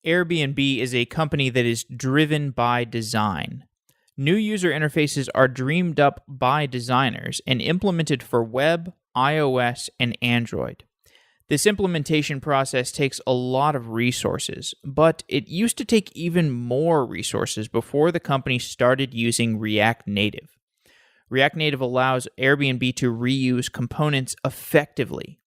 Airbnb is a company that is driven by design. New user interfaces are dreamed up by designers and implemented for web, iOS, and Android. This implementation process takes a lot of resources, but it used to take even more resources before the company started using React Native. React Native allows Airbnb to reuse components effectively.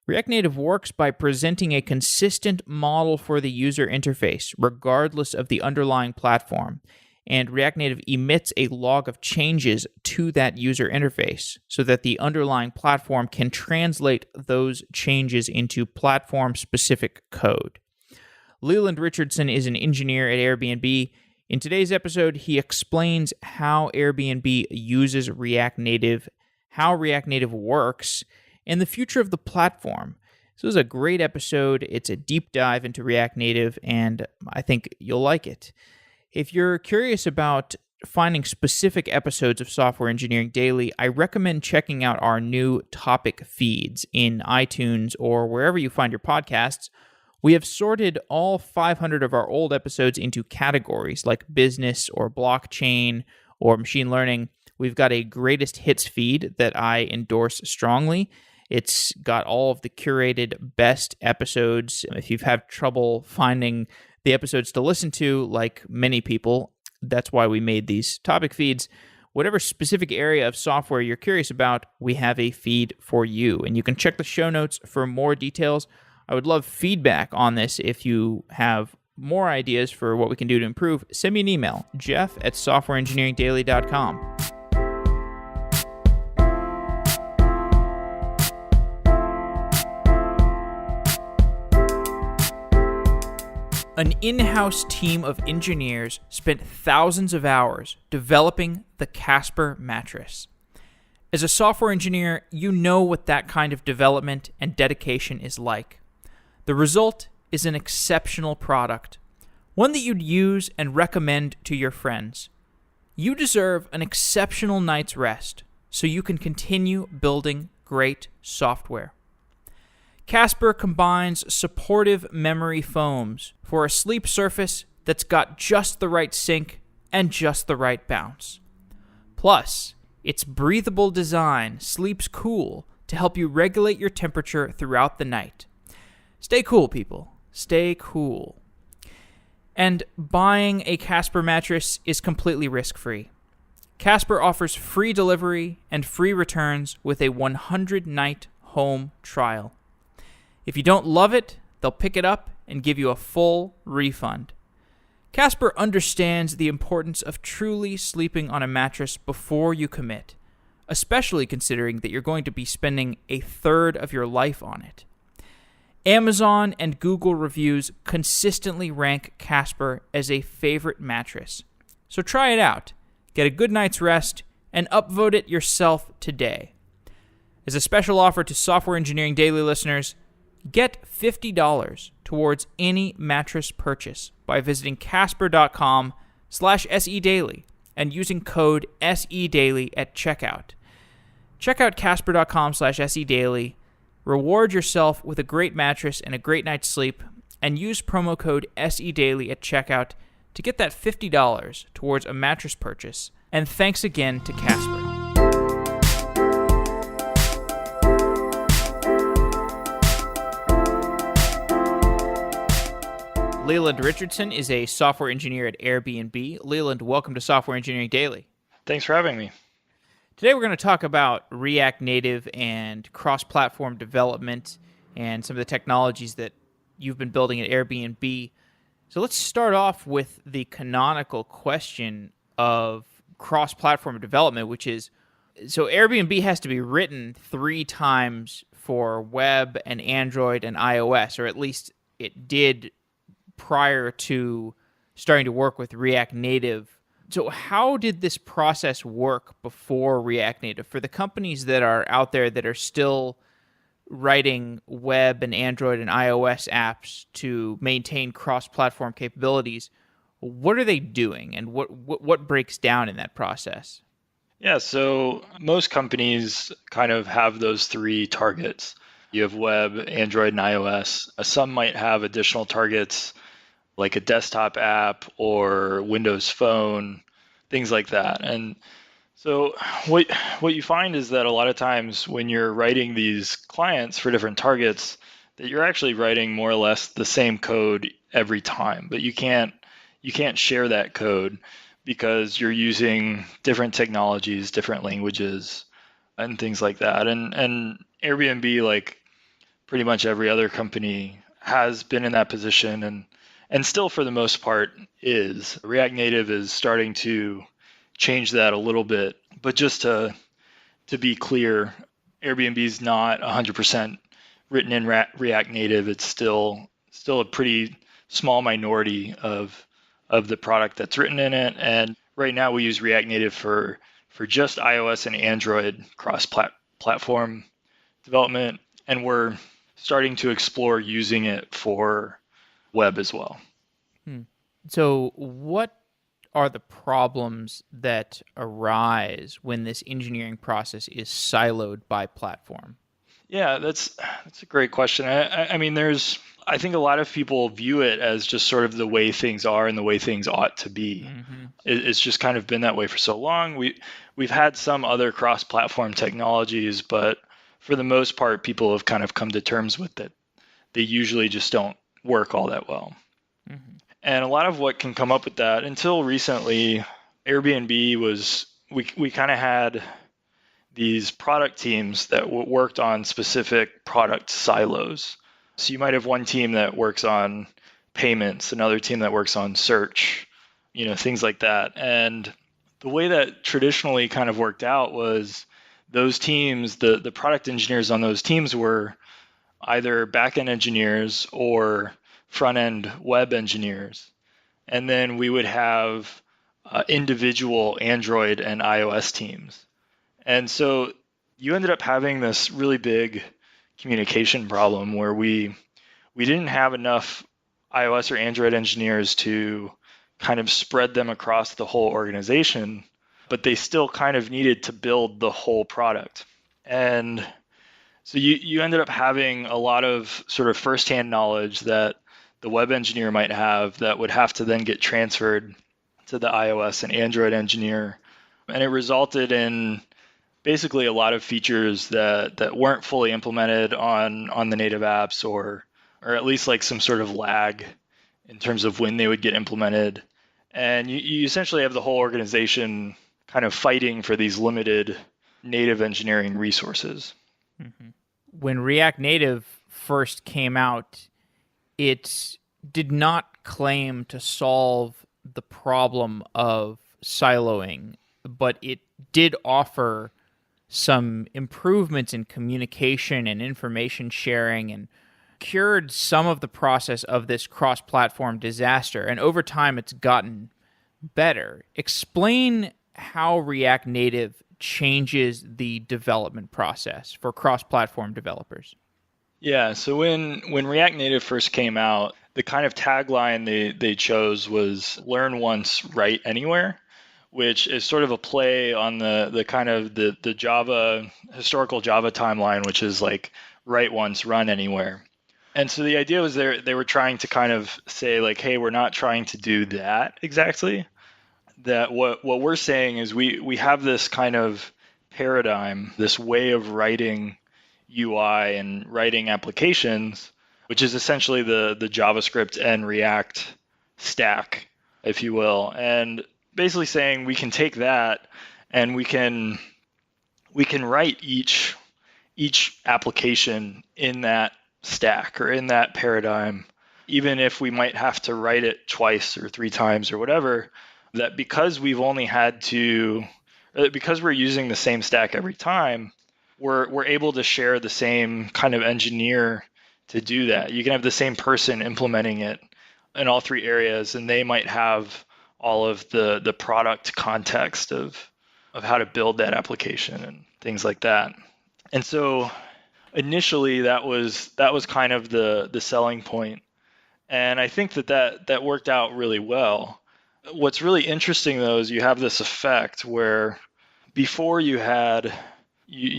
React Native works by presenting a consistent model for the user interface, regardless of the underlying platform, and React Native emits a log of changes to that user interface so that the underlying platform can translate those changes into platform-specific code. Leland Richardson is an engineer at Airbnb. In today's episode, he explains how Airbnb uses React Native, how React Native works, and the future of the platform. So this is a great episode. It's a deep dive into React Native, and I think you'll like it. If you're curious about finding specific episodes of Software Engineering Daily, I recommend checking out our new topic feeds in iTunes or wherever you find your podcasts. We have sorted all 500 of our old episodes into categories like business or blockchain or machine learning. We've got a greatest hits feed that I endorse strongly. It's got all of the curated best episodes. If you've had trouble finding the episodes to listen to, like many people, that's why we made these topic feeds. Whatever specific area of software you're curious about, we have a feed for you. And you can check the show notes for more details. I would love feedback on this. If you have more ideas for what we can do to improve, send me an email, jeff@softwareengineeringdaily.com. An in-house team of engineers spent thousands of hours developing the Casper mattress. As a software engineer, you know what that kind of development and dedication is like. The result is an exceptional product, one that you'd use and recommend to your friends. You deserve an exceptional night's rest so you can continue building great software. Casper combines supportive memory foams for a sleep surface that's got just the right sink and just the right bounce. Plus, its breathable design sleeps cool to help you regulate your temperature throughout the night. Stay cool, people. Stay cool. And buying a Casper mattress is completely risk-free. Casper offers free delivery and free returns with a 100-night home trial. If you don't love it, they'll pick it up and give you a full refund. Casper understands the importance of truly sleeping on a mattress before you commit, especially considering that you're going to be spending a third of your life on it. Amazon and Google reviews consistently rank Casper as a favorite mattress. So try it out, get a good night's rest, and upvote it yourself today. As a special offer to Software Engineering Daily listeners, get $50 towards any mattress purchase by visiting casper.com/sedaily and using code SEDaily at checkout. Check out casper.com/sedaily, reward yourself with a great mattress and a great night's sleep, and use promo code SEDaily at checkout to get that $50 towards a mattress purchase. And thanks again to Casper. Leland Richardson is a software engineer at Airbnb. Leland, welcome to Software Engineering Daily. Thanks for having me. Today we're going to talk about React Native and cross-platform development and some of the technologies that you've been building at Airbnb. So let's start off with the canonical question of cross-platform development, which is, so Airbnb has to be written 3 times for web and Android and iOS, or at least it did prior to starting to work with React Native. So how did this process work before React Native? For the companies that are out there that are still writing web and Android and iOS apps to maintain cross-platform capabilities, what are they doing and what breaks down in that process? Yeah, so most companies kind of have those 3 targets. You have web, Android, and iOS. Some might have additional targets like a desktop app or Windows Phone, things like that. And so what you find is that a lot of times when you're writing these clients for different targets, that you're actually writing more or less the same code every time, but you can't share that code because you're using different technologies, different languages, and things like that. And Airbnb, like pretty much every other company, has been in that position and still for the most part is. React Native is starting to change that a little bit, but just to be clear, Airbnb is not 100% written in React Native. It's still a pretty small minority of the product that's written in it. And right now we use React Native for just iOS and Android cross-platform development, and we're starting to explore using it for web as well. Hmm. So, what are the problems that arise when this engineering process is siloed by platform? Yeah, that's a great question. I mean, I think a lot of people view it as just sort of the way things are and the way things ought to be. Hmm. It's just kind of been that way for so long. We've had some other cross-platform technologies, but for the most part, people have kind of come to terms with it. They usually just don't work all that well. Hmm. And a lot of what can come up with that, until recently, Airbnb we kind of had these product teams that worked on specific product silos. So you might have one team that works on payments, another team that works on search, things like that. And the way that traditionally kind of worked out was those teams, the product engineers on those teams were either back-end engineers or front-end web engineers. And then we would have individual Android and iOS teams. And so you ended up having this really big communication problem where we didn't have enough iOS or Android engineers to kind of spread them across the whole organization, but they still kind of needed to build the whole product. And so you ended up having a lot of sort of firsthand knowledge that the web engineer might have that would have to then get transferred to the iOS and Android engineer. And it resulted in basically a lot of features that weren't fully implemented on the native apps, or at least like some sort of lag in terms of when they would get implemented. And you essentially have the whole organization kind of fighting for these limited native engineering resources. Hmm. When React Native first came out, it did not claim to solve the problem of siloing, but it did offer some improvements in communication and information sharing and cured some of the process of this cross platform disaster. And over time, it's gotten better. Explain how React Native changes the development process for cross platform developers. Yeah, so when React Native first came out, the kind of tagline they chose was learn once, write anywhere, which is sort of a play on the kind of the Java historical Java timeline, which is like write once, run anywhere. And so the idea was they were trying to kind of say like, hey, we're not trying to do that exactly. That what we're saying is we have this kind of paradigm, this way of writing UI and writing applications, which is essentially the JavaScript and React stack, if you will. And basically saying we can take that and we can write each application in that stack or in that paradigm, even if we might have to write it twice or three times or whatever, that because we've only had to, because we're using the same stack every time, we're able to share the same kind of engineer to do that. You can have the same person implementing it in all three areas, and they might have all of the product context of how to build that application and things like that. And so initially that was kind of the selling point. And I think that worked out really well. What's really interesting though is you have this effect where before you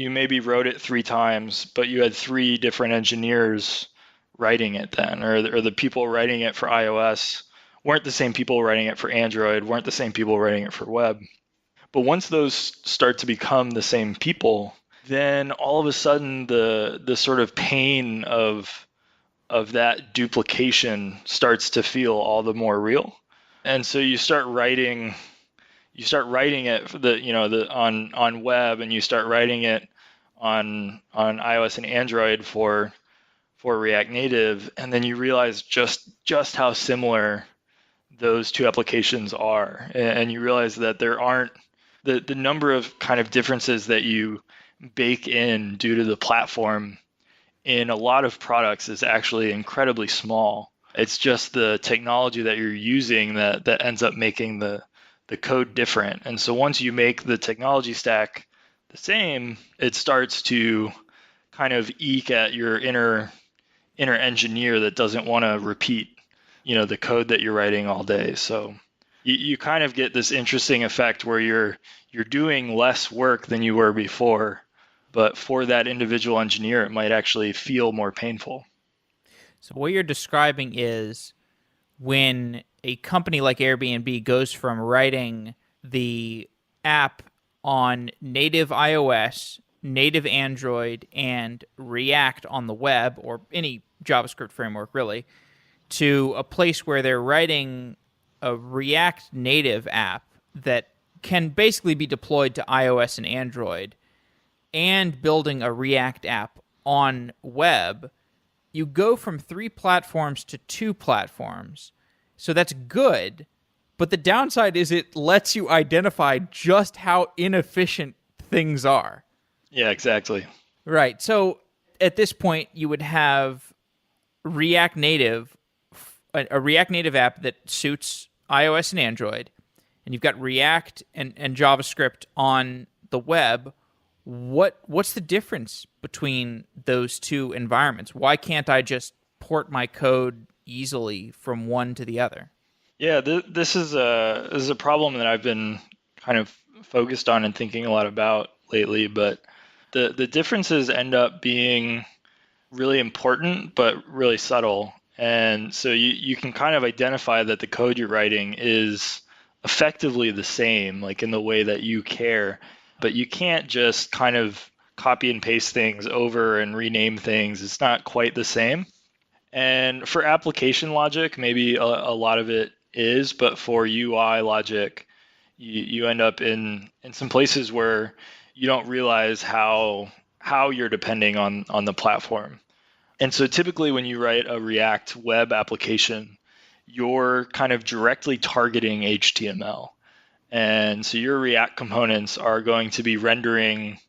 maybe wrote it three times, but you had three different engineers writing it then, or the people writing it for iOS weren't the same people writing it for Android, weren't the same people writing it for web. But once those start to become the same people, then all of a sudden the sort of pain of that duplication starts to feel all the more real. And so you start writing it for on web, and you start writing it on iOS and Android for React Native, and then you realize just how similar those two applications are, and you realize that there aren't the number of kind of differences that you bake in due to the platform in a lot of products is actually incredibly small. It's just the technology that you're using that ends up making the code different. And so once you make the technology stack the same, it starts to kind of eke at your inner engineer that doesn't want to repeat, the code that you're writing all day. So you kind of get this interesting effect where you're doing less work than you were before, but for that individual engineer, it might actually feel more painful. So what you're describing is when a company like Airbnb goes from writing the app on native iOS, native Android, and React on the web, or any JavaScript framework really, to a place where they're writing a React native app that can basically be deployed to iOS and Android, and building a React app on web, you go from 3 platforms to 2 platforms. So that's good, but the downside is it lets you identify just how inefficient things are. Yeah, exactly. Right. So at this point, you would have React Native, a React Native app that suits iOS and Android, and you've got React and JavaScript on the web. What's the difference between those two environments? Why can't I just port my code easily from one to the other? Yeah, this is a problem that I've been kind of focused on and thinking a lot about lately, but the differences end up being really important, but really subtle. And so you can kind of identify that the code you're writing is effectively the same, like in the way that you care, but you can't just kind of copy and paste things over and rename things. It's not quite the same. And for application logic, maybe a lot of it is, but for UI logic, you end up in some places where you don't realize how you're depending on the platform. And so typically when you write a React web application, you're kind of directly targeting HTML. And so your React components are going to be rendering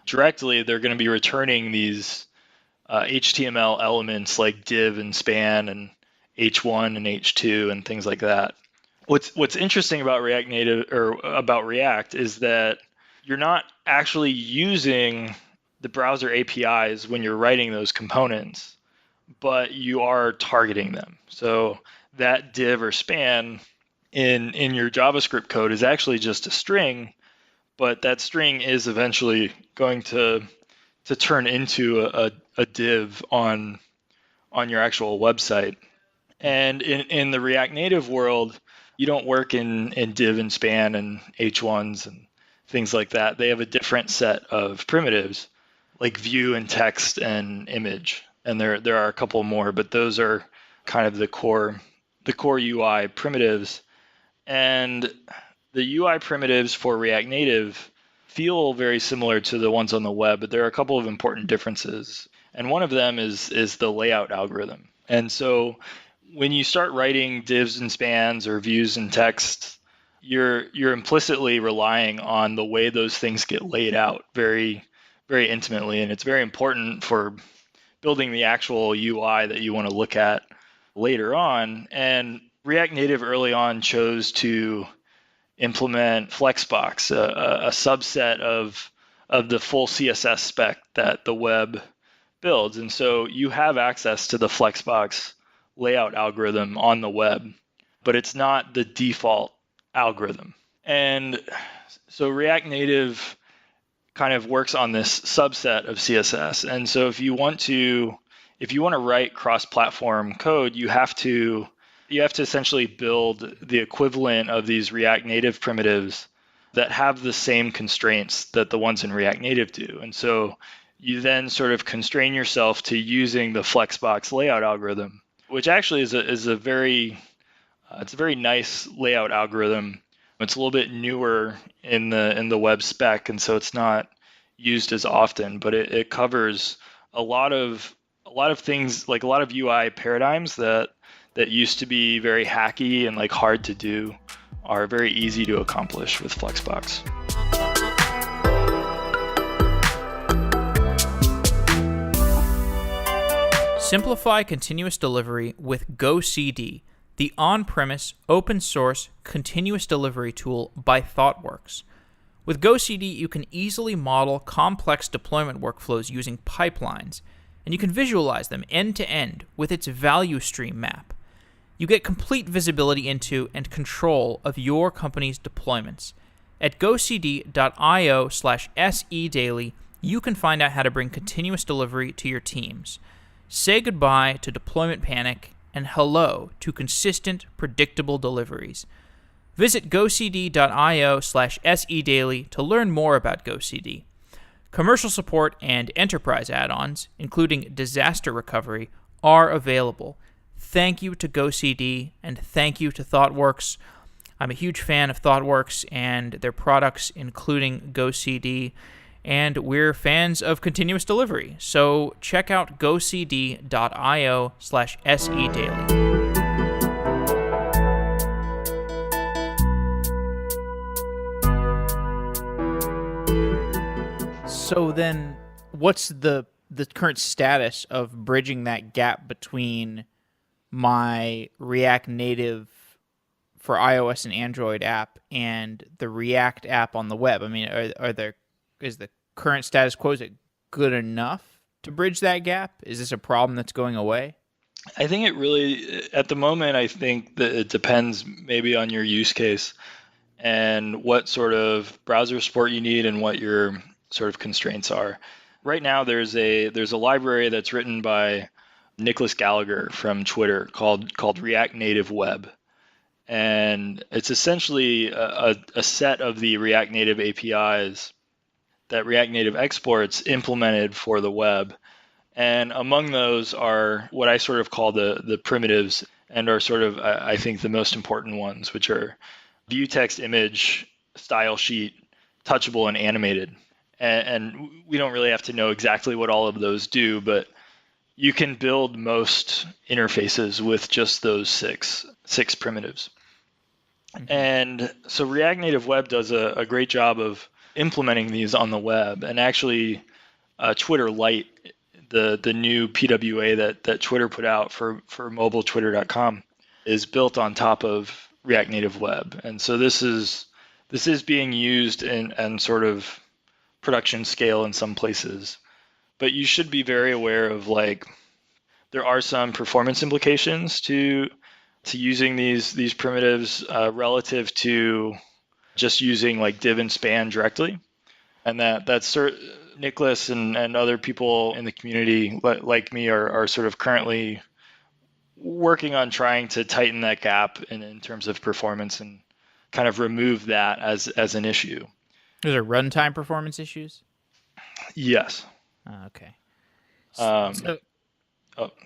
directly, they're going to be returning these HTML elements like div and span and h1 and h2 and things like that. What's interesting about React Native or about React is that you're not actually using the browser APIs when you're writing those components, but you are targeting them. So that div or span in your JavaScript code is actually just a string, but that string is eventually going to turn into a div on your actual website. And in the React Native world, you don't work in div and span and h1s and things like that. They have a different set of primitives like view and text and image. And there are a couple more, but those are kind of the core UI primitives. And the UI primitives for React Native feel very similar to the ones on the web, but there are a couple of important differences. And one of them is the layout algorithm. And so when you start writing divs and spans or views and text, you're implicitly relying on the way those things get laid out very, very intimately. And it's very important for building the actual UI that you want to look at later on. And React Native early on chose to implement Flexbox, a subset of the full CSS spec that the web builds. And so you have access to the Flexbox layout algorithm on the web, but it's not the default algorithm. And so React Native kind of works on this subset of CSS. And so if you want to if you want to write cross-platform code, you have to essentially build the equivalent of these React Native primitives that have the same constraints that the ones in React Native do. And so you then sort of constrain yourself to using the Flexbox layout algorithm, which actually is a very it's a very nice layout algorithm. It's a little bit newer in the web spec, and so it's not used as often, but it covers a lot of things, like a lot of UI paradigms that used to be very hacky and like hard to do are very easy to accomplish with Flexbox. Simplify continuous delivery with GoCD, the on-premise, open-source, continuous delivery tool by ThoughtWorks. With GoCD, you can easily model complex deployment workflows using pipelines, and you can visualize them end-to-end with its value stream map. You get complete visibility into and control of your company's deployments. At gocd.io/sedaily, you can find out how to bring continuous delivery to your teams. Say goodbye to deployment panic and hello to consistent, predictable deliveries. Visit gocd.io/sedaily to learn more about GoCD. Commercial support and enterprise add-ons, including disaster recovery, are available. Thank you to GoCD and thank you to ThoughtWorks. I'm a huge fan of ThoughtWorks and their products, including GoCD, and we're fans of continuous delivery. So check out gocd.io/sedaily. So then, what's the current status of bridging that gap between my React Native for iOS and Android app and the React app on the web? I mean, is the current status quo, is it good enough to bridge that gap? Is this a problem that's going away? I think it really, at the moment, I think that it depends maybe on your use case and what sort of browser support you need and what your sort of constraints are. Right now, there's a library that's written by Nicholas Gallagher from Twitter called React Native Web, and it's essentially a set of the React Native APIs that React Native exports implemented for the web. And among those are what I sort of call the primitives, and are sort of, I think, the most important ones, which are view text image, style sheet, touchable, and animated. And we don't really have to know exactly what all of those do, but you can build most interfaces with just those six primitives. Mm-hmm. And so React Native Web does a great job of implementing these on the web. And actually, Twitter Lite, the new PWA that Twitter put out for mobile Twitter.com, is built on top of React Native Web. And so this is being used in sort of production scale in some places. But you should be very aware of, like, there are some performance implications to using these primitives relative to just using like div and span directly. And that's Nicholas and other people in the community like me are sort of currently working on trying to tighten that gap in terms of performance and kind of remove that as an issue. Those are runtime performance issues? Yes. Okay. Oh,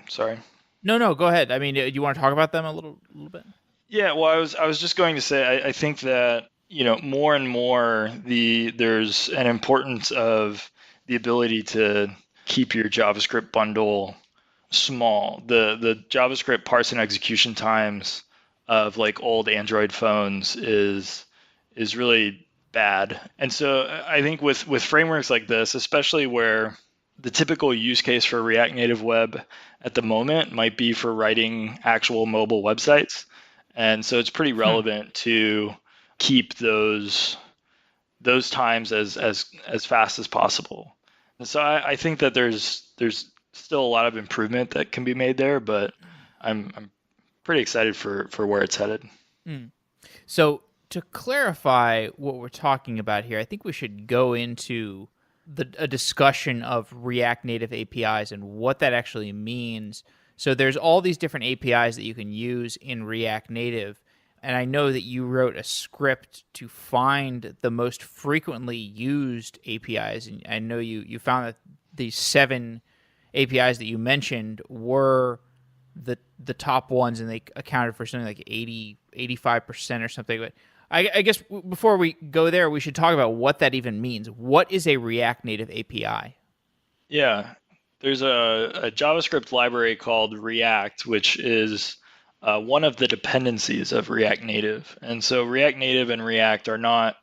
sorry. No, go ahead. I mean, do you want to talk about them a little bit? Yeah, well, I was just going to say, I think that, more and more there's an importance of the ability to keep your JavaScript bundle small. The JavaScript parse and execution times of like old Android phones is really bad. And so I think with frameworks like this, especially where the typical use case for React Native Web at the moment might be for writing actual mobile websites. And so it's pretty relevant to keep those times as fast as possible. And so I think that there's still a lot of improvement that can be made there, but I'm pretty excited for where it's headed. So to clarify what we're talking about here, I think we should go into a discussion of React Native APIs and what that actually means. So there's all these different APIs that you can use in React Native, and I know that you wrote a script to find the most frequently used APIs, and I know you found that these 7 APIs that you mentioned were the top ones, and they accounted for something like 85% or something. But I guess before we go there, we should talk about what that even means. What is a React Native API? Yeah, there's a JavaScript library called React, which is one of the dependencies of React Native. And so React Native and React are not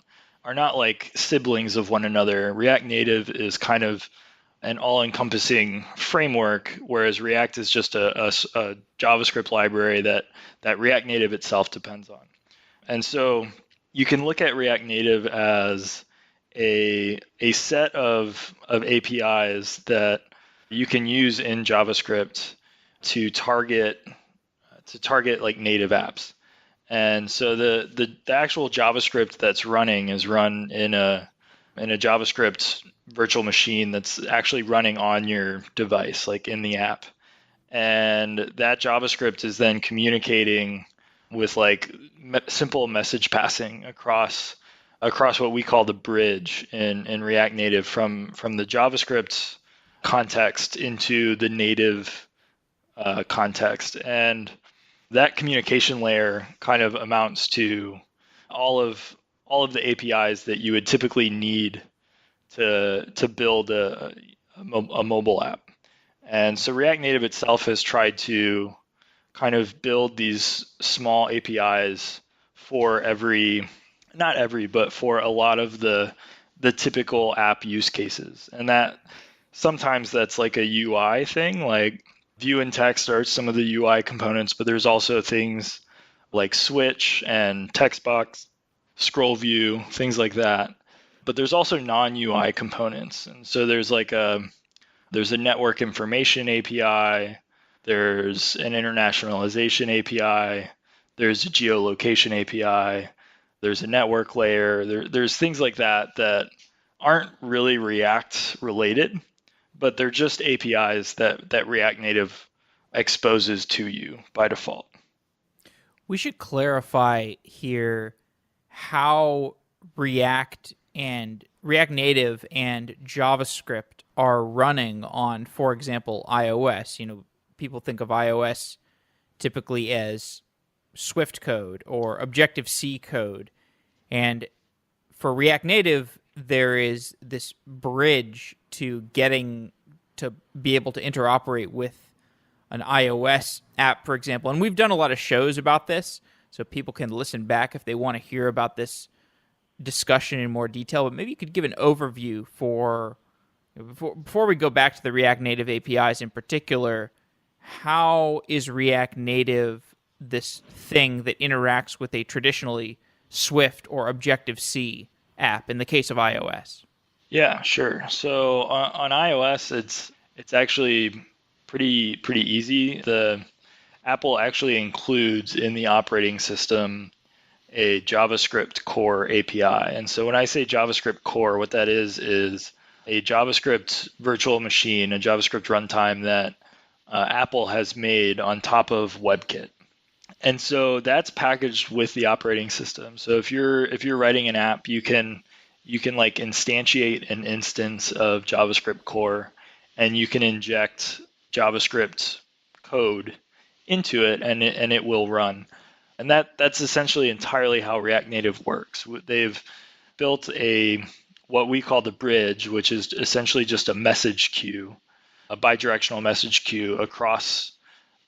like siblings of one another. React Native is kind of an all-encompassing framework, whereas React is just a JavaScript library that React Native itself depends on. And so you can look at React Native as a set of APIs that you can use in JavaScript to target like native apps. And so the actual JavaScript that's running is run in a JavaScript virtual machine that's actually running on your device, like in the app. And that JavaScript is then communicating with like simple message passing across what we call the bridge in React Native from the JavaScript context into the native context. And that communication layer kind of amounts to all of the APIs that you would typically need to build a mobile app. And so React Native itself has tried to kind of build these small APIs for but for a lot of the typical app use cases. And that sometimes that's like a UI thing, like view and text are some of the UI components, but there's also things like switch and text box, scroll view, things like that. But there's also non-UI components. And so there's a network information API, there's an internationalization API, there's a geolocation API, there's a network layer, there's things like that aren't really React related, but they're just APIs that React Native exposes to you by default. We should clarify here how React Native and JavaScript are running on, for example, iOS. People think of iOS typically as Swift code or Objective-C code. And for React Native, there is this bridge to getting to be able to interoperate with an iOS app, for example. And we've done a lot of shows about this, so people can listen back if they want to hear about this discussion in more detail. But maybe you could give an overview before we go back to the React Native APIs in particular. How is React Native this thing that interacts with a traditionally Swift or Objective-C app in the case of iOS? Yeah, sure. So on iOS, it's actually pretty easy. The Apple actually includes in the operating system a JavaScript core API. And so when I say JavaScript core, what that is a JavaScript virtual machine, a JavaScript runtime that Apple has made on top of WebKit. And so that's packaged with the operating system. So if you're writing an app, you can like instantiate an instance of JavaScript core, and you can inject JavaScript code into it, and it will run. And that's essentially entirely how React Native works. They've built what we call the bridge, which is essentially just a message queue, a bidirectional message queue across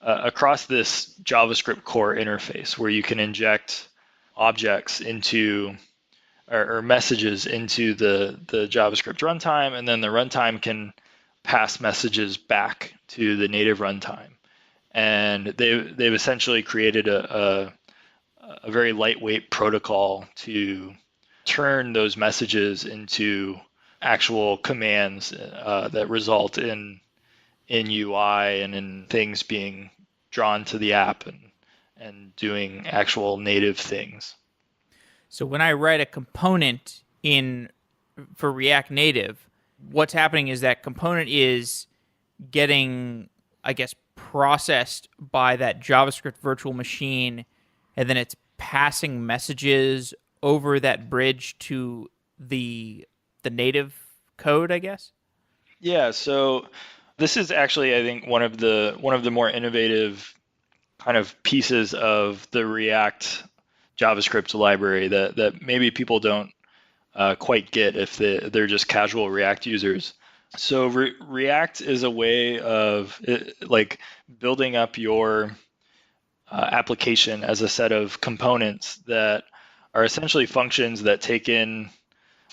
this JavaScript core interface, where you can inject objects into or messages into the JavaScript runtime, and then the runtime can pass messages back to the native runtime. And they've essentially created a very lightweight protocol to turn those messages into actual commands that result in UI and in things being drawn to the app and doing actual native things. So when I write a component for React Native, what's happening is that component is getting, I guess, processed by that JavaScript virtual machine, and then it's passing messages over that bridge to the native code, I guess. Yeah, so this is actually, I think, one of the more innovative kind of pieces of the React JavaScript library that maybe people don't quite get if they're just casual React users. So React is a way of like building up your application as a set of components that are essentially functions that take in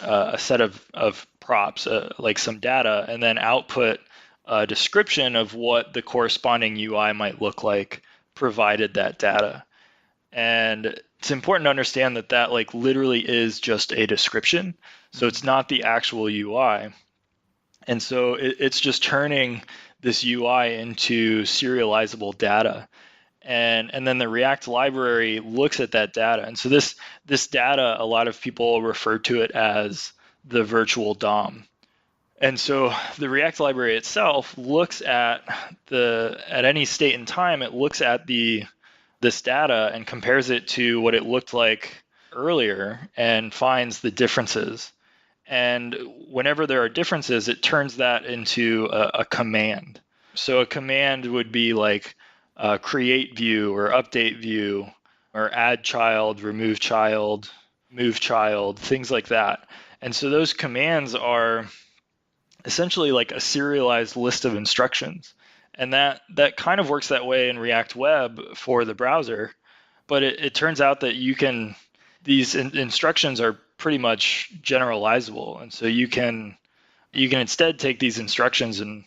a set of props, like some data, and then output a description of what the corresponding UI might look like provided that data. And it's important to understand that that like literally is just a description. So it's not the actual UI. And so it's just turning this UI into serializable data. And then the React library looks at that data. And so this data, a lot of people refer to it as the virtual DOM. And so the React library itself looks at any state in time, it looks at this data and compares it to what it looked like earlier and finds the differences. And whenever there are differences, it turns that into a command. So a command would be like create view or update view or add child, remove child, move child, things like that. And so those commands are essentially like a serialized list of instructions. And that kind of works that way in React Web for the browser. But it turns out that these instructions are pretty much generalizable. And so you can instead take these instructions and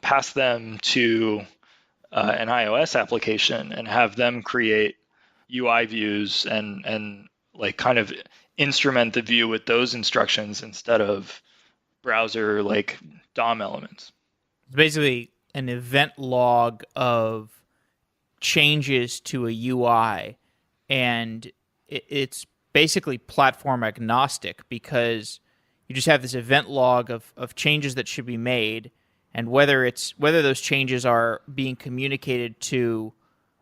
pass them to an iOS application and have them create UI views and like kind of instrument the view with those instructions instead of browser like DOM elements. It's basically an event log of changes to a UI, and it's basically platform agnostic because you just have this event log of changes that should be made, and whether those changes are being communicated to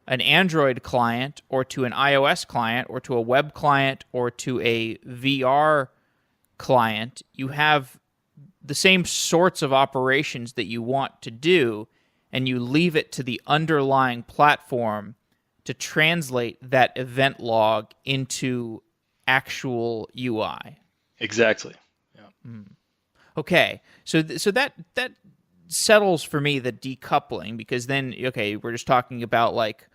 an Android client or to an iOS client or to a web client or to a VR client, you have the same sorts of operations that you want to do, and you leave it to the underlying platform to translate that event log into actual UI. Exactly. Yeah. Okay, so that settles for me the decoupling, because then we're just talking about like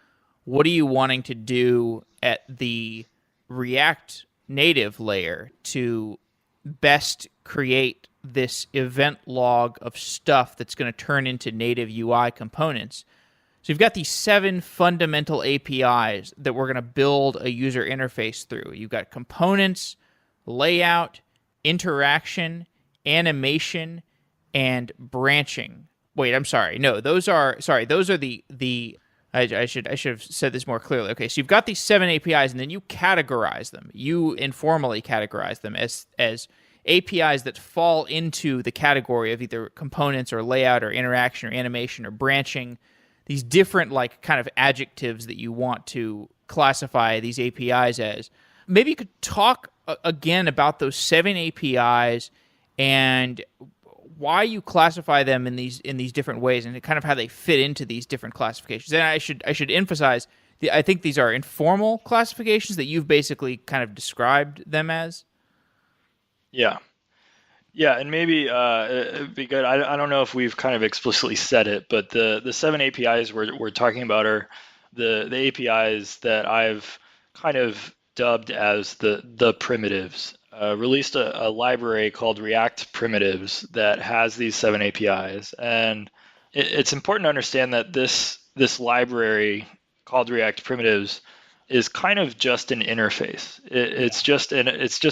what are you wanting to do at the React native layer to best create this event log of stuff that's going to turn into native UI components. So you've got these 7 fundamental APIs that we're going to build a user interface through. You've got components, layout, interaction, animation, and branching. Wait, I'm sorry. No, those are the I should have said this more clearly. Okay, so you've got these 7 APIs, and then you categorize them. You informally categorize them as APIs that fall into the category of either components or layout or interaction or animation or branching. These different like kind of adjectives that you want to classify these APIs as. Maybe you could talk again about those 7 APIs and why you classify them in these different ways, and kind of how they fit into these different classifications. And I should emphasize, I think these are informal classifications that you've basically kind of described them as. Yeah. Yeah, and maybe it'd be good. I don't know if we've kind of explicitly said it, but the 7 APIs we're talking about are the APIs that I've kind of dubbed as the primitives. Released a library called React Primitives that has these 7 APIs, and it's important to understand that this library called React Primitives is kind of just an interface. It's just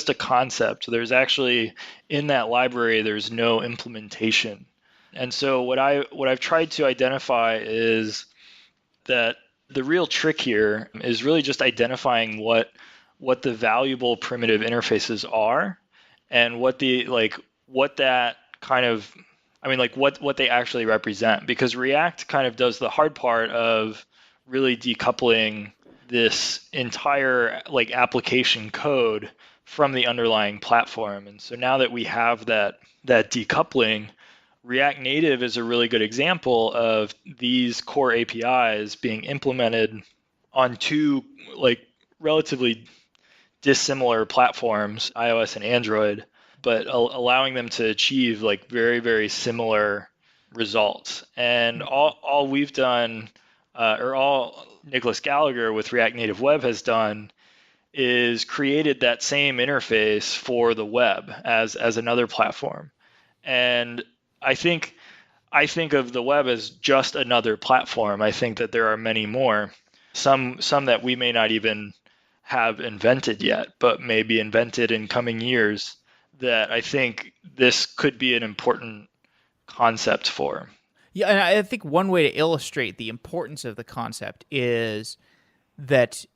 a concept. There's actually in that library there's no implementation. And so what I've tried to identify is that the real trick here is really just identifying what the valuable primitive interfaces are and what that kind of, I mean, like what they actually represent, because React kind of does the hard part of really decoupling this entire like application code from the underlying platform. And so now that we have that decoupling, React Native is a really good example of these core APIs being implemented on two like relatively dissimilar platforms, iOS and Android, but allowing them to achieve like very, very similar results. And all we've done, or all Nicholas Gallagher with React Native Web has done, is created that same interface for the web as another platform. And I think of the web as just another platform. I think that there are many more, some that we may not even have invented yet, but may be invented in coming years, that I think this could be an important concept for. Yeah, and I think one way to illustrate the importance of the concept is that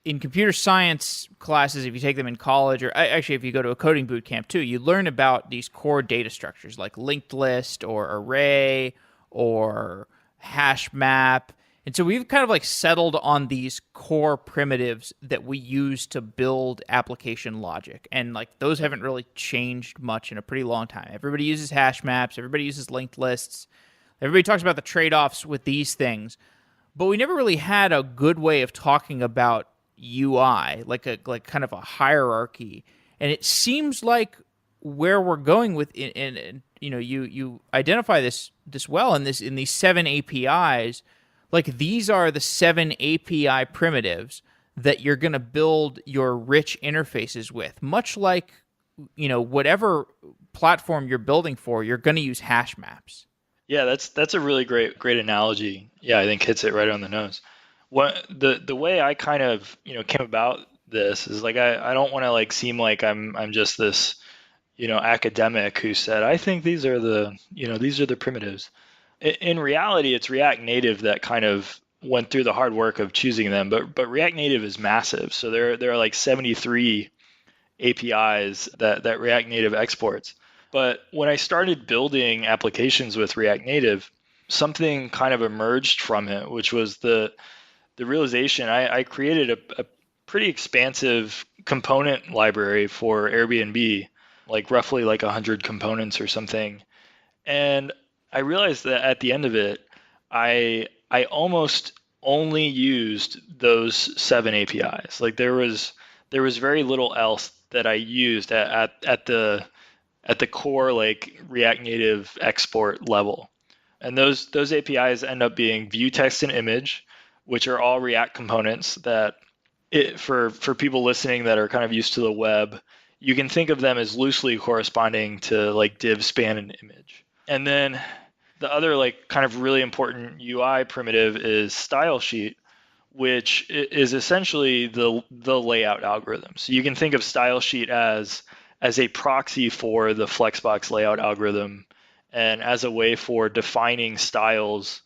in computer science classes, if you take them in college, or actually if you go to a coding boot camp too, you learn about these core data structures like linked list or array or hash map. And so we've kind of like settled on these core primitives that we use to build application logic. And like those haven't really changed much in a pretty long time. Everybody uses hash maps, everybody uses linked lists. Everybody talks about the trade-offs with these things, but we never really had a good way of talking about UI, like kind of a hierarchy. And it seems like where we're going with, and you know, you identify this well in these 7 APIs. Like these are the 7 API primitives that you're going to build your rich interfaces with. Much like, you know, whatever platform you're building for, you're going to use hash maps. Yeah, that's a really great analogy. Yeah, I think hits it right on the nose. What the way I kind of, you know, came about this is like I don't want to like seem like I'm just this, you know, academic who said I think these are the primitives. In reality, it's React Native that kind of went through the hard work of choosing them, but React Native is massive. So there are like 73 APIs that React Native exports. But when I started building applications with React Native, something kind of emerged from it, which was the realization I created a pretty expansive component library for Airbnb, like roughly like 100 components or something. And I realized that at the end of it, I almost only used those 7 APIs. Like there was very little else that I used at the core like React Native export level. And those APIs end up being view, text, and image, which are all React components that for people listening that are kind of used to the web, you can think of them as loosely corresponding to like div, span, and image. And then the other like kind of really important UI primitive is style sheet, which is essentially the layout algorithm. So you can think of style sheet as a proxy for the Flexbox layout algorithm and as a way for defining styles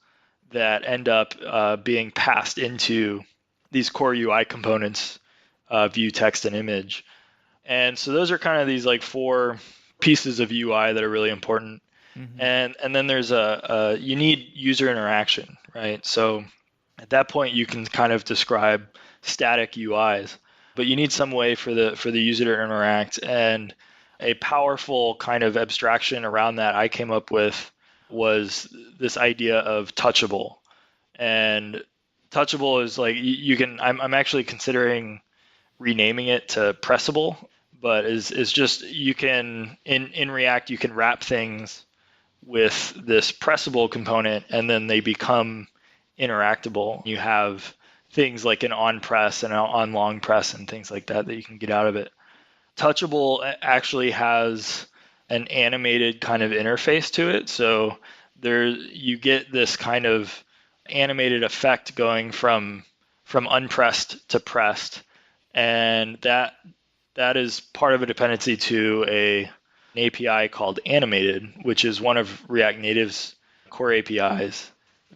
that end up being passed into these core UI components, view, text, and image. And so those are kind of these like 4 pieces of UI that are really important. Mm-hmm. And then there's you need user interaction, right? So at that point you can kind of describe static UIs, but you need some way for the user to interact. And a powerful kind of abstraction around that I came up with was this idea of touchable. And touchable is like you can I'm actually considering renaming it to pressable, but is just you can in React you can wrap things with this pressable component and then they become interactable. You have things like an on press and an on long press and things like that you can get out of it. Touchable actually has an animated kind of interface to it. So you get this kind of animated effect going from unpressed to pressed. And that is part of a dependency to an API called animated, which is one of React Native's core APIs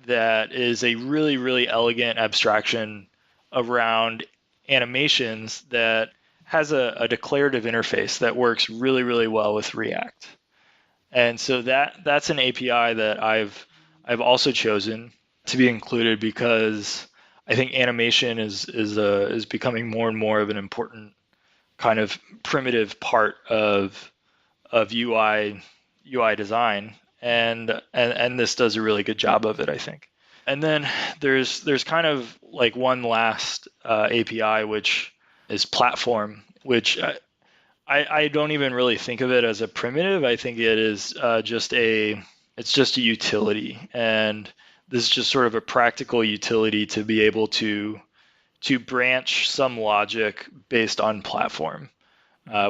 that is a really, really elegant abstraction around animations that has a declarative interface that works really, really well with React. And so that's an API that I've also chosen to be included because I think animation is becoming more and more of an important kind of primitive part of UI design, and this does a really good job of it, I think. And then there's kind of like one last API, which is platform, which I don't even really think of it as a primitive. I think it is it's just a utility, and this is just sort of a practical utility to be able to branch some logic based on platform,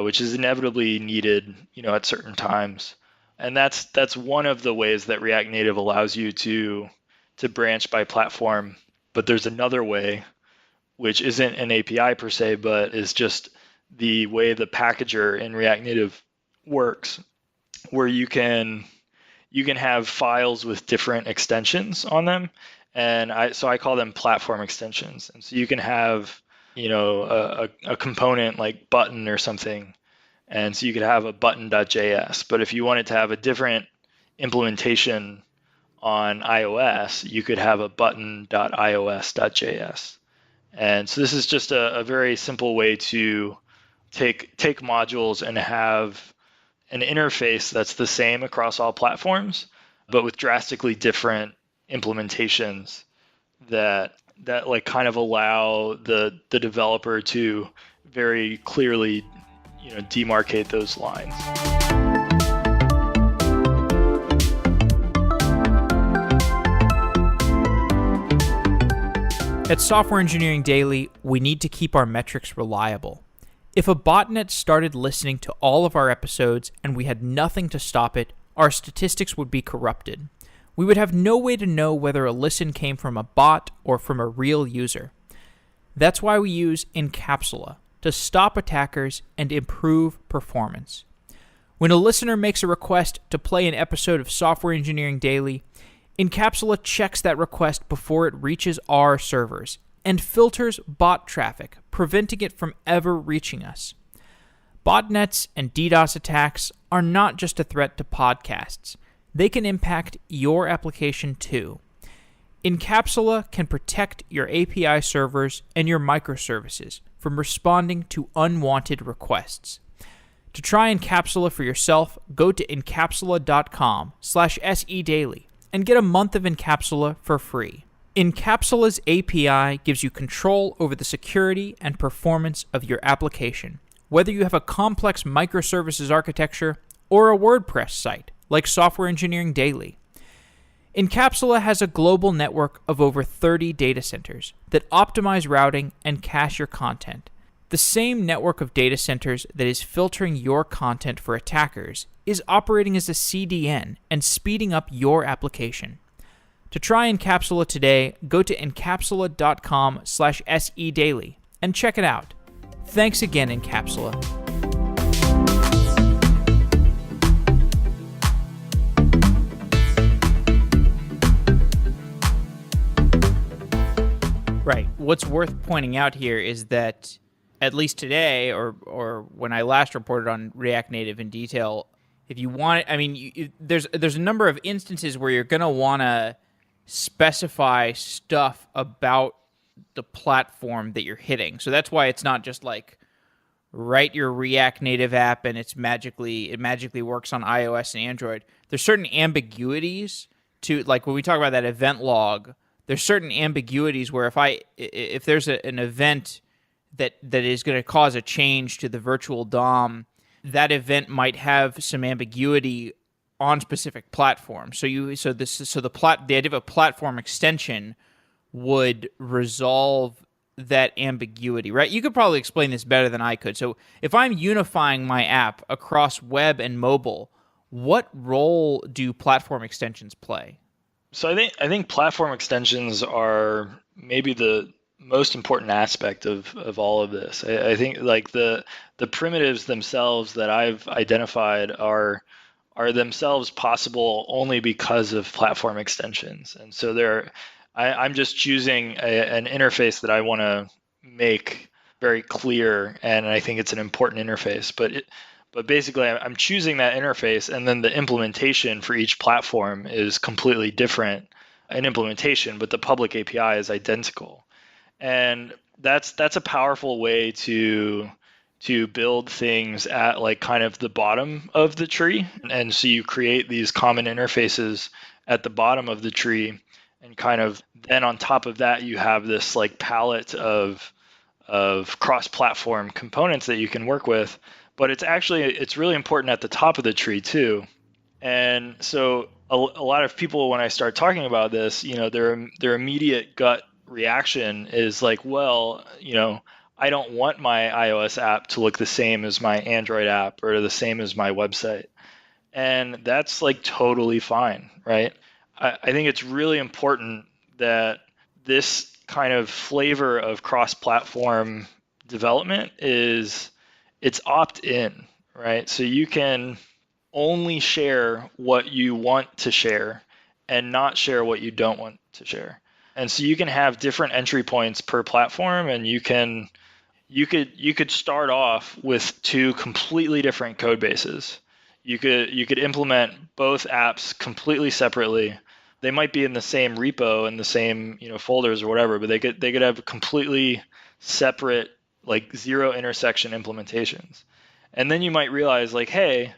which is inevitably needed, at certain times. And that's one of the ways that React Native allows you to branch by platform. But there's another way, which isn't an API per se, but is just the way the packager in React Native works, where you can have files with different extensions on them, and I call them platform extensions. And so you can have a component like button or something, and so you could have a button.js. But if you wanted to have a different implementation on iOS, you could have a button.ios.js. And so this is just a very simple way to take modules and have an interface that's the same across all platforms, but with drastically different implementations that like kind of allow the developer to very clearly demarcate those lines. At Software Engineering Daily, we need to keep our metrics reliable. If a botnet started listening to all of our episodes and we had nothing to stop it, our statistics would be corrupted. We would have no way to know whether a listen came from a bot or from a real user. That's why we use Encapsula to stop attackers and improve performance. When a listener makes a request to play an episode of Software Engineering Daily, Encapsula checks that request before it reaches our servers and filters bot traffic, preventing it from ever reaching us. Botnets and DDoS attacks are not just a threat to podcasts. They can impact your application too. Encapsula can protect your API servers and your microservices from responding to unwanted requests. To try Encapsula for yourself, go to encapsula.com/sedaily and get a month of Encapsula for free. Encapsula's API gives you control over the security and performance of your application, whether you have a complex microservices architecture or a WordPress site like Software Engineering Daily. Encapsula has a global network of over 30 data centers that optimize routing and cache your content. The same network of data centers that is filtering your content for attackers is operating as a CDN and speeding up your application. To try Encapsula today, go to encapsula.com/sedaily and check it out. Thanks again, Encapsula. Right. What's worth pointing out here is that at least today, or when I last reported on React Native in detail, if you want, there's a number of instances where you're going to want to specify stuff about the platform that you're hitting. So that's why it's not just like write your React Native app and it magically works on iOS and Android. There's certain ambiguities to, like when we talk about that event log, there's certain ambiguities where if there's an event that is going to cause a change to the virtual DOM, that event might have some ambiguity on specific platforms. The idea of a platform extension would resolve that ambiguity, right? You could probably explain this better than I could. So if I'm unifying my app across web and mobile, what role do platform extensions play? So I think platform extensions are maybe the most important aspect of all of this. I think like the primitives themselves that I've identified are themselves possible only because of platform extensions. And so I'm just choosing an interface that I want to make very clear, and I think it's an important interface. But But basically, I'm choosing that interface, and then the implementation for each platform is completely different in implementation, but the public API is identical. And that's a powerful way to build things at like kind of the bottom of the tree. And so you create these common interfaces at the bottom of the tree, and kind of then on top of that you have this like palette of cross-platform components that you can work with. But it's really important at the top of the tree too. And so a lot of people, when I start talking about this, their immediate gut reaction is like, well, I don't want my iOS app to look the same as my Android app or the same as my website. And that's like totally fine, right? I think it's really important that this kind of flavor of cross-platform development it's opt-in, right? So you can only share what you want to share and not share what you don't want to share. And so you can have different entry points per platform, and you could start off with two completely different code bases. You could implement both apps completely separately. They might be in the same repo and the same folders or whatever, but they could have completely separate, like, zero intersection implementations. And then you might realize, like, hey,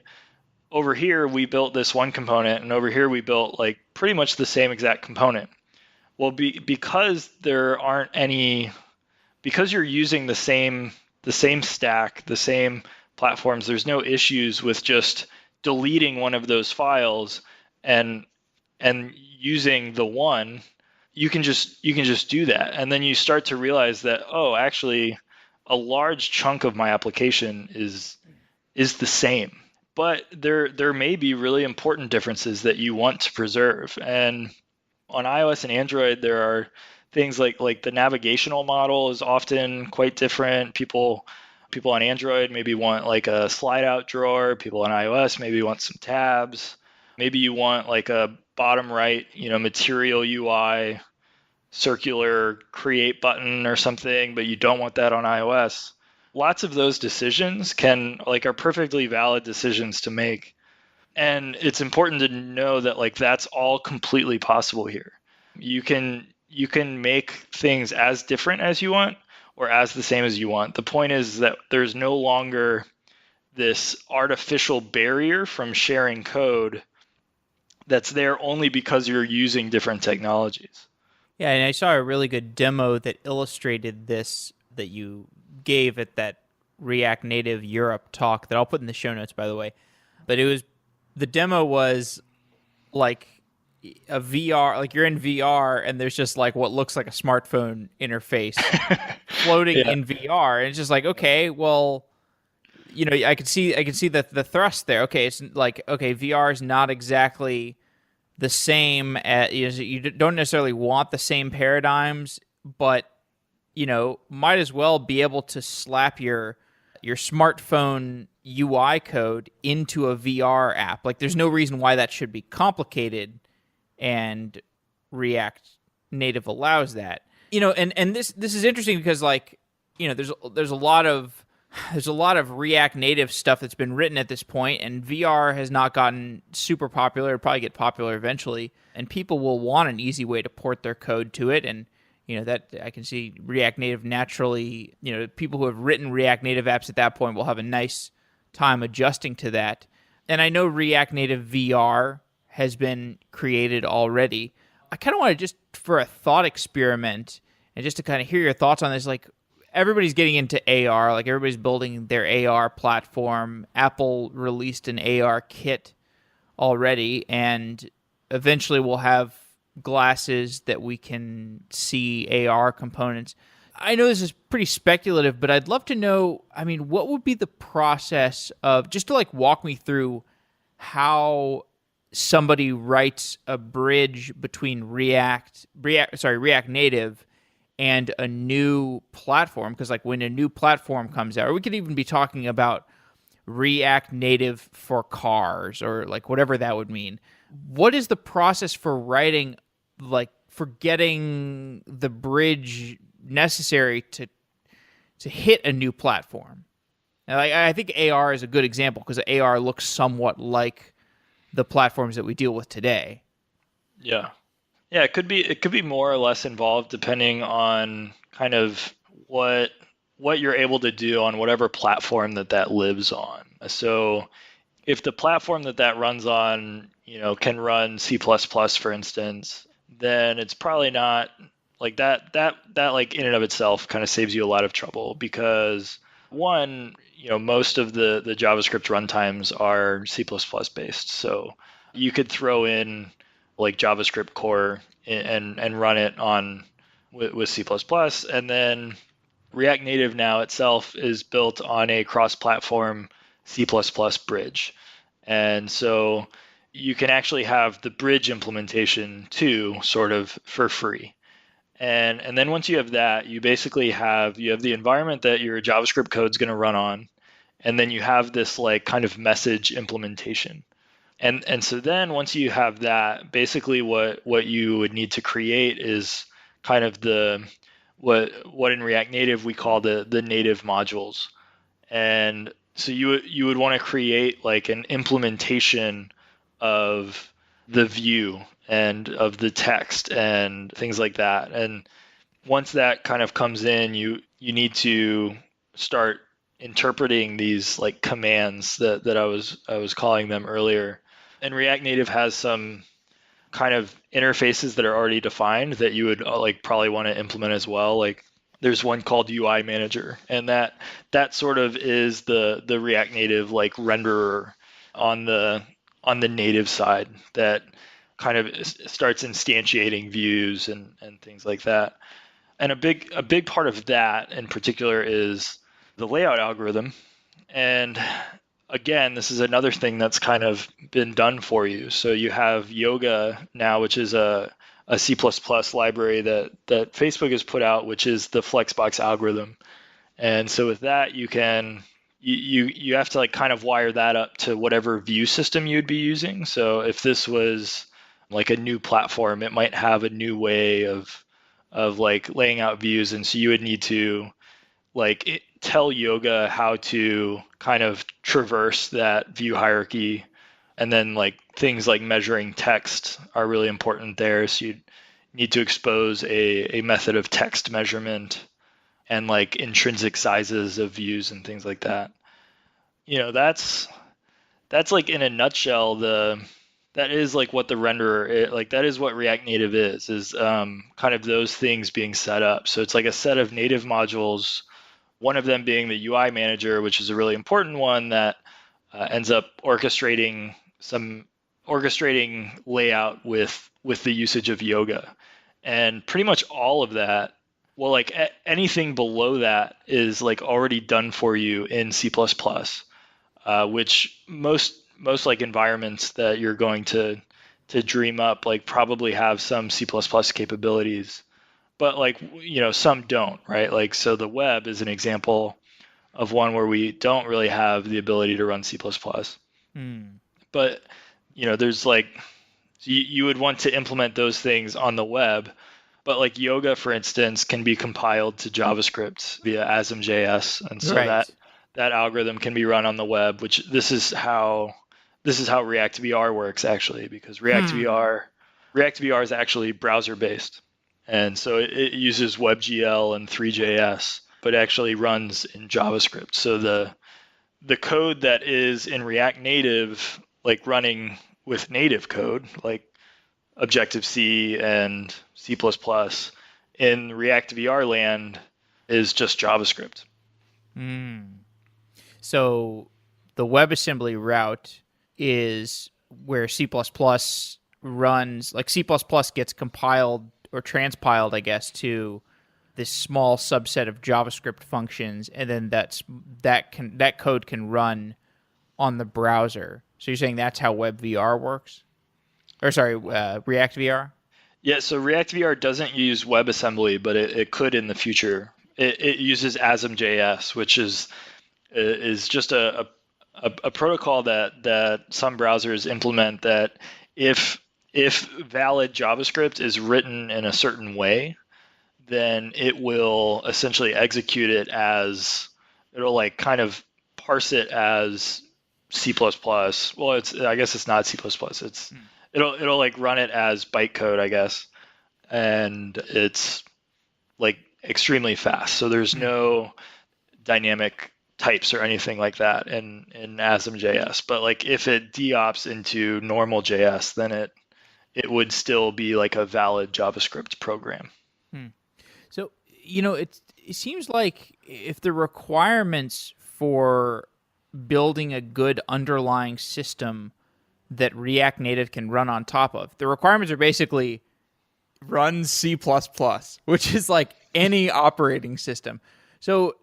over here we built this one component, and over here we built like pretty much the same exact component. Well, because there aren't any, because you're using the same stack, the same platforms, there's no issues with just deleting one of those files and using the one. You can just do that, and then you start to realize that, oh, actually a large chunk of my application is the same. But there may be really important differences that you want to preserve. And on iOS and Android, there are things like the navigational model is often quite different. People on Android maybe want like a slide out drawer. People on iOS maybe want some tabs. Maybe you want like a bottom right, material UI, circular create button or something, but you don't want that on iOS. Lots of those decisions are perfectly valid decisions to make. And it's important to know that like that's all completely possible here. You can make things as different as you want or as the same as you want. The point is that there's no longer this artificial barrier from sharing code that's there only because you're using different technologies. Yeah, and I saw a really good demo that illustrated this that you gave at that React Native Europe talk that I'll put in the show notes, by the way. But the demo was like a VR, like you're in VR and there's just like what looks like a smartphone interface floating in VR. And it's just like, okay, well, I could see the thrust there. Okay, it's like, okay, VR is not exactly the same as, you don't necessarily want the same paradigms, but might as well be able to slap your smartphone UI code into a VR app. Like, there's no reason why that should be complicated, and React Native allows that. And this is interesting because, like, there's a lot of React Native stuff that's been written at this point, and VR has not gotten super popular. It'll probably get popular eventually, and people will want an easy way to port their code to it. And that I can see React Native naturally, people who have written React Native apps at that point will have a nice time adjusting to that. And I know React Native VR has been created already. I kind of want to, just for a thought experiment and just to kind of hear your thoughts on this, like, everybody's getting into AR, like everybody's building their AR platform. Apple released an AR kit already, and eventually we'll have glasses that we can see AR components. I know this is pretty speculative, but I'd love to know, what would be the process of, just to like walk me through how somebody writes a bridge between React Native and a new platform, because like when a new platform comes out, or we could even be talking about React Native for cars or like whatever that would mean. What is the process for writing, like for getting the bridge necessary to hit a new platform? And I think AR is a good example because AR looks somewhat like the platforms that we deal with today. Yeah. Yeah, it could be more or less involved depending on kind of what what you're able to do on whatever platform that lives on. So if the platform that runs on, can run C++, for instance, then it's probably not like that like in and of itself kind of saves you a lot of trouble because one, most of the JavaScript runtimes are C++ based. So you could throw in like JavaScript core and run it on with C++, and then React Native now itself is built on a cross-platform C++ bridge. And so you can actually have the bridge implementation too, sort of for free. And then once you have that, you have the environment that your JavaScript code is going to run on, and then you have this like kind of message implementation. And so then once you have that, basically what you would need to create is kind of the what in React Native we call the native modules. And so you would want to create like an implementation of the view and of the text and things like that. And once that kind of comes in, you need to start interpreting these like commands that I was calling them earlier. And React Native has some kind of interfaces that are already defined that you would like probably want to implement as well. Like there's one called UI Manager, and that sort of is the React Native like renderer on the native side that kind of starts instantiating views and things like that. And a big part of that in particular is the layout algorithm. And again, this is another thing that's kind of been done for you. So you have Yoga now, which is a C++ library that Facebook has put out, which is the Flexbox algorithm. And so with that, you have to like kind of wire that up to whatever view system you'd be using. So if this was like a new platform, it might have a new way of like laying out views, and so you would need to tell Yoga how to kind of traverse that view hierarchy. And then like things like measuring text are really important there. So you need to expose a method of text measurement and like intrinsic sizes of views and things like that. That's like in a nutshell that is like what the renderer like that is what React Native is kind of those things being set up. So it's like a set of native modules, one of them being the UI manager, which is a really important one that ends up orchestrating layout with the usage of Yoga. And pretty much all of that, well, like anything below that is like already done for you in C++, which most like environments that you're going to dream up like probably have some C++ capabilities, but like some don't, right? Like so the web is an example of one where we don't really have the ability to run C++. Hmm. But there's like you would want to implement those things on the web, but like Yoga, for instance, can be compiled to JavaScript via ASM.js, and so Right. that algorithm can be run on the web. Which this is how React VR works actually, because Hmm. React VR is actually browser based, and so it uses WebGL and 3JS, but actually runs in JavaScript. So the code that is in React Native, like running with native code, like Objective-C and C++, in React VR land is just JavaScript. Hmm. So the WebAssembly route is where C++ runs, like C++ gets compiled or transpiled, I guess, to this small subset of JavaScript functions, and then that code can run on the browser. So you're saying that's how WebVR works, or sorry, React VR? Yeah, so React VR doesn't use WebAssembly, but it could in the future. It uses ASM.js, which is just a protocol that some browsers implement that if valid JavaScript is written in a certain way, then it will essentially execute it as it'll like kind of parse it as C++. Well, I guess it's not C++. It'll like run it as bytecode, I guess, and it's like extremely fast. So there's no dynamic types or anything like that in ASM.js. But like if it deops into normal JS, then it would still be like a valid JavaScript program. So, it seems like if the requirements for building a good underlying system that React Native can run on top of, the requirements are basically run C++, which is like any operating system. So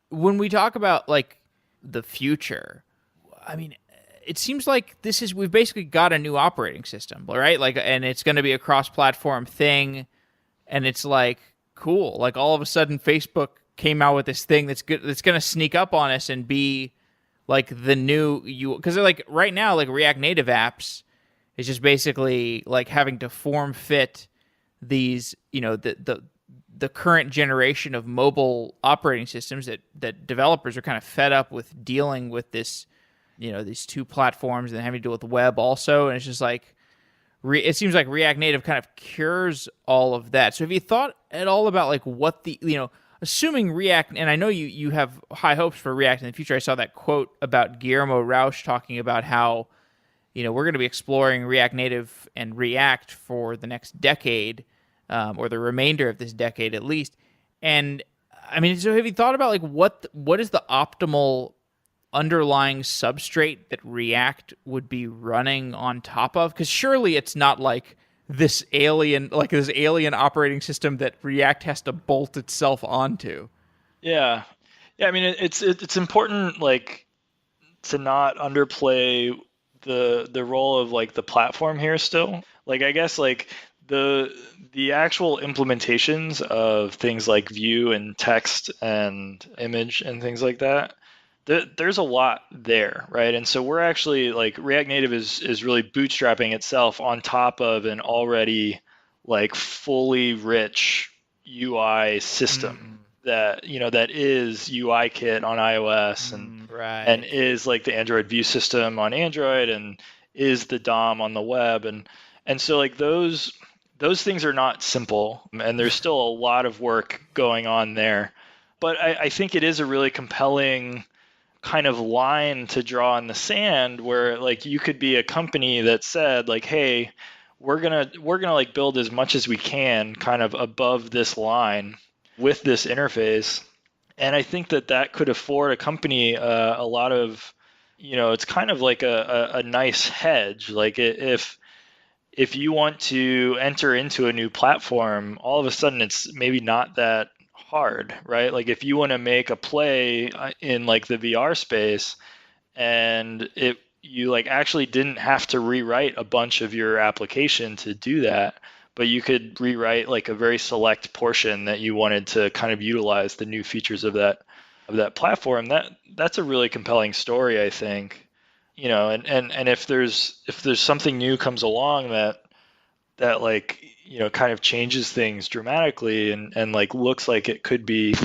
when we talk about like the future, I mean, it seems like we've basically got a new operating system, right? Like, and it's going to be a cross-platform thing, and it's like cool. Like all of a sudden, Facebook came out with this thing that's good, that's going to sneak up on us and be like the new because they're like right now, like React Native apps is just basically like having to form fit these, the current generation of mobile operating systems that developers are kind of fed up with dealing with this, these two platforms and having to deal with the web also. And it's just like, it seems like React Native kind of cures all of that. So have you thought at all about like what assuming React, and I know you have high hopes for React in the future. I saw that quote about Guillermo Rauch talking about how, we're going to be exploring React Native and React for the next decade, or the remainder of this decade at least. And I mean, so have you thought about like what is the optimal underlying substrate that React would be running on top of? Because surely it's not like this alien operating system that React has to bolt itself onto. Yeah. I mean, it's important like to not underplay the role of like the platform here still. Like I guess like the actual implementations of things like view and text and image and things like that, there's a lot there, right? And so we're actually like React Native is really bootstrapping itself on top of an already like fully rich UI system that that is UIKit on iOS and is like the Android view system on Android and is the DOM on the web and so like those things are not simple and there's still a lot of work going on there. But I think it is a really compelling kind of line to draw in the sand where like you could be a company that said like, hey, we're gonna like build as much as we can kind of above this line with this interface. And I think that could afford a company a lot of, it's kind of like a nice hedge. Like if you want to enter into a new platform, all of a sudden it's maybe not that hard, right? Like if you want to make a play in like the VR space and you like actually didn't have to rewrite a bunch of your application to do that, but you could rewrite like a very select portion that you wanted to kind of utilize the new features of that platform. That's a really compelling story, I think. And if there's something new comes along that like kind of changes things dramatically and like looks like it could be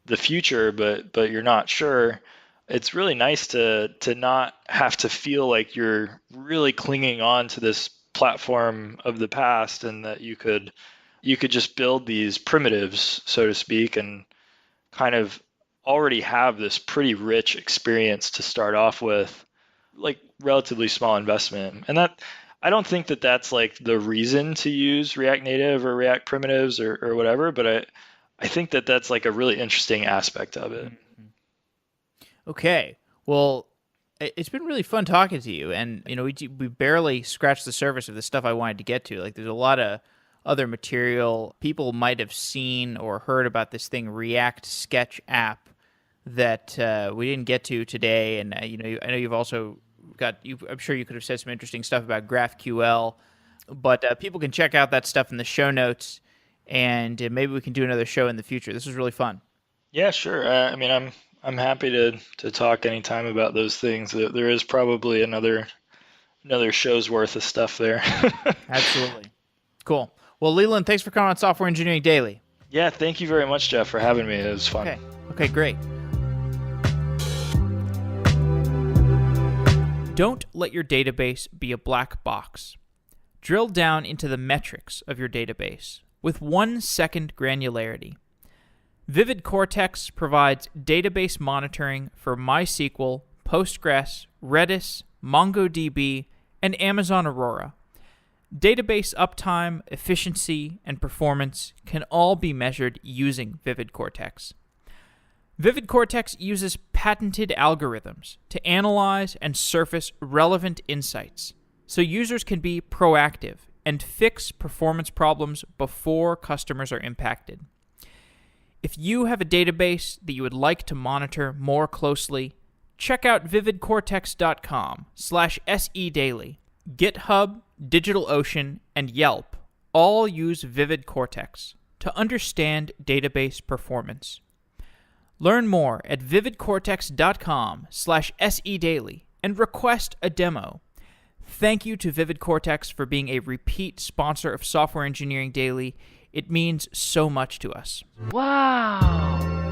the future, but you're not sure, it's really nice to not have to feel like you're really clinging on to this platform of the past, and that you could just build these primitives, so to speak, and kind of already have this pretty rich experience to start off with, like relatively small investment. And that I don't think that's like the reason to use React Native or React primitives or whatever, but I think that's like a really interesting aspect of it. Okay. Well, it's been really fun talking to you, and we barely scratched the surface of the stuff I wanted to get to. Like, there's a lot of other material people might have seen or heard about this thing, React Sketch app, that we didn't get to today. And I know you've also I'm sure you could have said some interesting stuff about GraphQL, but people can check out that stuff in the show notes, and maybe we can do another show in the future. This was really fun. Yeah, sure. I mean, I'm happy to talk anytime about those things. There is probably another show's worth of stuff there. Absolutely. Cool. Well, Leland, thanks for coming on Software Engineering Daily. Yeah, thank you very much, Jeff, for having me. It was fun. Okay, great. Don't let your database be a black box. Drill down into the metrics of your database with 1-second granularity. Vivid Cortex provides database monitoring for MySQL, Postgres, Redis, MongoDB, and Amazon Aurora. Database uptime, efficiency, and performance can all be measured using Vivid Cortex. Vivid Cortex uses patented algorithms to analyze and surface relevant insights, so users can be proactive and fix performance problems before customers are impacted. If you have a database that you would like to monitor more closely, check out vividcortex.com/sedaily. GitHub, DigitalOcean, and Yelp all use Vivid Cortex to understand database performance. Learn more at vividcortex.com/sedaily and request a demo. Thank you to Vivid Cortex for being a repeat sponsor of Software Engineering Daily. It means so much to us. Wow!